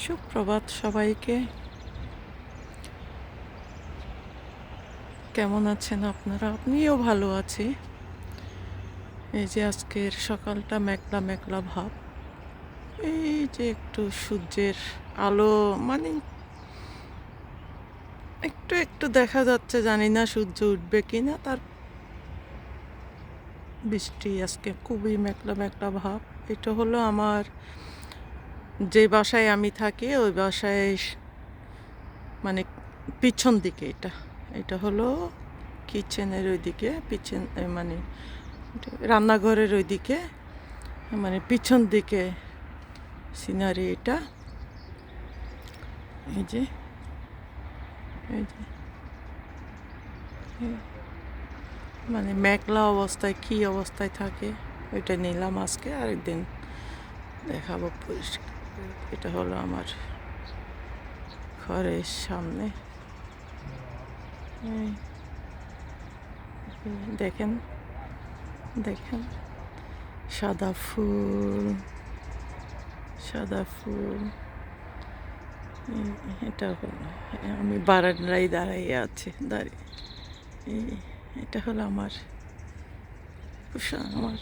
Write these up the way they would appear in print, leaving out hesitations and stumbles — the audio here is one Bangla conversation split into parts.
সুপ্রভাত সবাইকে। কেমন আছেন আপনারা? আপনিও ভালো আছি। এই যে আজকের সকালটা মেঘলা মেঘলা ভাব। এই যে একটু সূর্যের আলো, মানে একটু একটু দেখা যাচ্ছে, জানি না সূর্য উঠবে কিনা। তার বৃষ্টি আজকে খুবই মেঘলা মেঘলা ভাব। এটা হলো আমার যে বাসায় আমি থাকি, ওই বাসায় মানে পিছন দিকে এটা এটা হলো কিচেনের ওইদিকে, মানে রান্নাঘরের ওইদিকে, মানে পিছন দিকে সিনারি এটা। এই যে এই যে মানে মেঘলা অবস্থায় কি অবস্থায় থাকে ওইটা নিলাম আজকে, আরেকদিন দেখাবো পরিষ্কার। এটা হলো আমার ঘরের সামনে। এই দেখেন দেখেন সাদা ফুল, সাদা ফুল। এটা হলো, আমি বারান্দায় দাঁড়িয়ে আছি, এটা হলো আমার আমার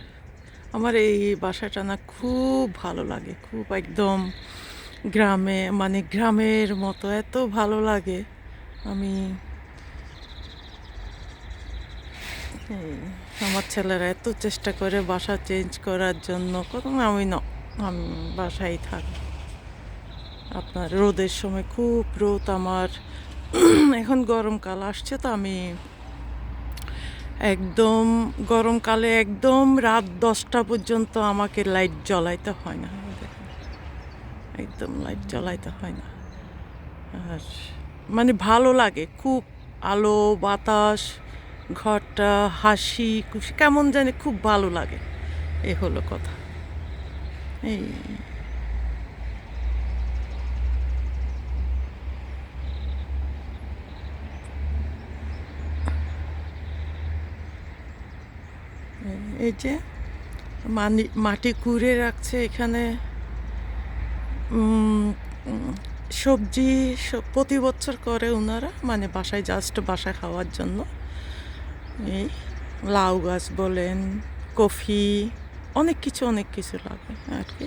আমার এই বাসাটা না খুব ভালো লাগে, খুব একদম গ্রামে, মানে গ্রামের মতো এত ভালো লাগে। আমি আমার ছেলেরা এত চেষ্টা করে বাসা চেঞ্জ করার জন্য, কত আমি বাসায় থাকি। আপনার রোদের সময় খুব রোদ আমার। এখন গরমকাল আসছে, তো আমি একদম গরমকালে একদম রাত 10টা পর্যন্ত আমাকে লাইট জ্বলাইতে হয় না, একদম লাইট জ্বলাইতে হয় না। আর মানে ভালো লাগে খুব, আলো বাতাস, ঘরটা হাসি খুশি কেমন জানি খুব ভালো লাগে। এই হলো কথা। এই এই যে মাটি কুড়ে রাখছে এখানে। উম, উম, সবজি প্রতি বছর করে ওনারা, মানে বাসায় জাস্ট বাসায় খাওয়ার জন্য। এই লাউ গাছ বলেন, কফি, অনেক কিছু লাগে আর কি।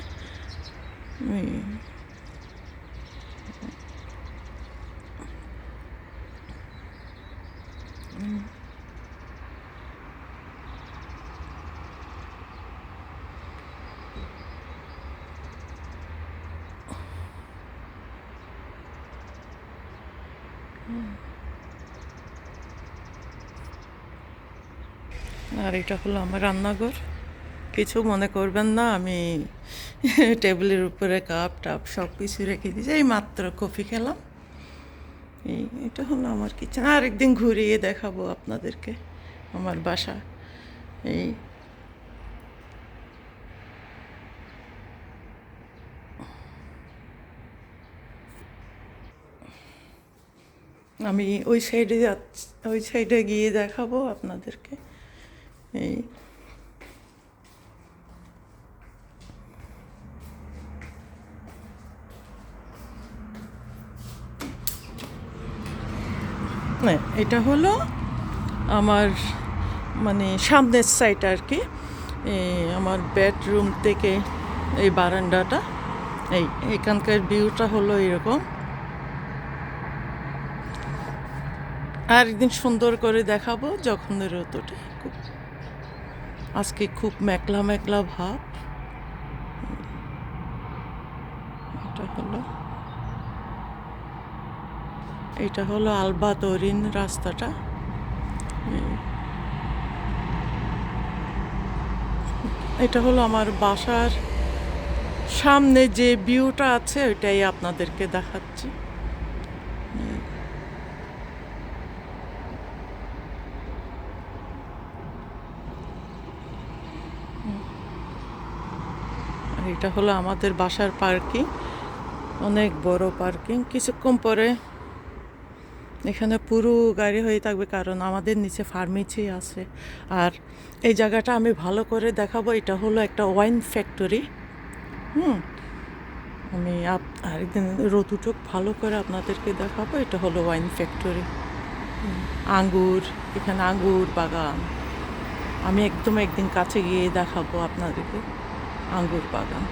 আর এটা হলো আমার রান্নাঘর। কিছু মনে করবেন না, আমি টেবিলের উপরে কাপ টাপ সব কিছু রেখে দিয়েছি, এই মাত্র কফি খেলাম। এটা হলো আমার কিচেন। আরেকদিন ঘুরিয়ে দেখাবো আপনাদেরকে আমার বাসা। এই আমি ওই সাইডে গিয়ে দেখাবো আপনাদেরকে। এই হ্যাঁ, এটা হলো আমার মানে সামনের সাইড আর কি। আমার বেডরুম থেকে এই বারান্দাটা, এখানকার ভিউটা হলো এরকম। আর একদিন সুন্দর করে দেখাবো যখন রোদ ওঠে। আজকে খুব মেঘলা মেঘলা ভাব। এটা হলো আলবা তরিন রাস্তাটা। এটা হলো আমার বাসার সামনে যে ভিউটা আছে, ওইটাই আপনাদেরকে দেখাচ্ছি। আর এটা হলো আমাদের বাসার পার্কিং, অনেক বড় পার্কিং। কিছুক্ষণ পরে এখানে পুরো গাড়ি হয়ে থাকবে, কারণ আমাদের নিচে ফার্মেসি আছে। আর এই জায়গাটা আমি ভালো করে দেখাবো। এটা হলো একটা ওয়াইন ফ্যাক্টরি। আমি আরেকদিন রোদ উঠুক ভালো করে আপনাদেরকে দেখাবো। এটা হলো ওয়াইন ফ্যাক্টরি, আঙ্গুর, এখানে আঙ্গুর বাগান। আমি একদম একদিন কাছে গিয়ে দেখাবো আপনাদেরকে আঙ্গুর বাগান।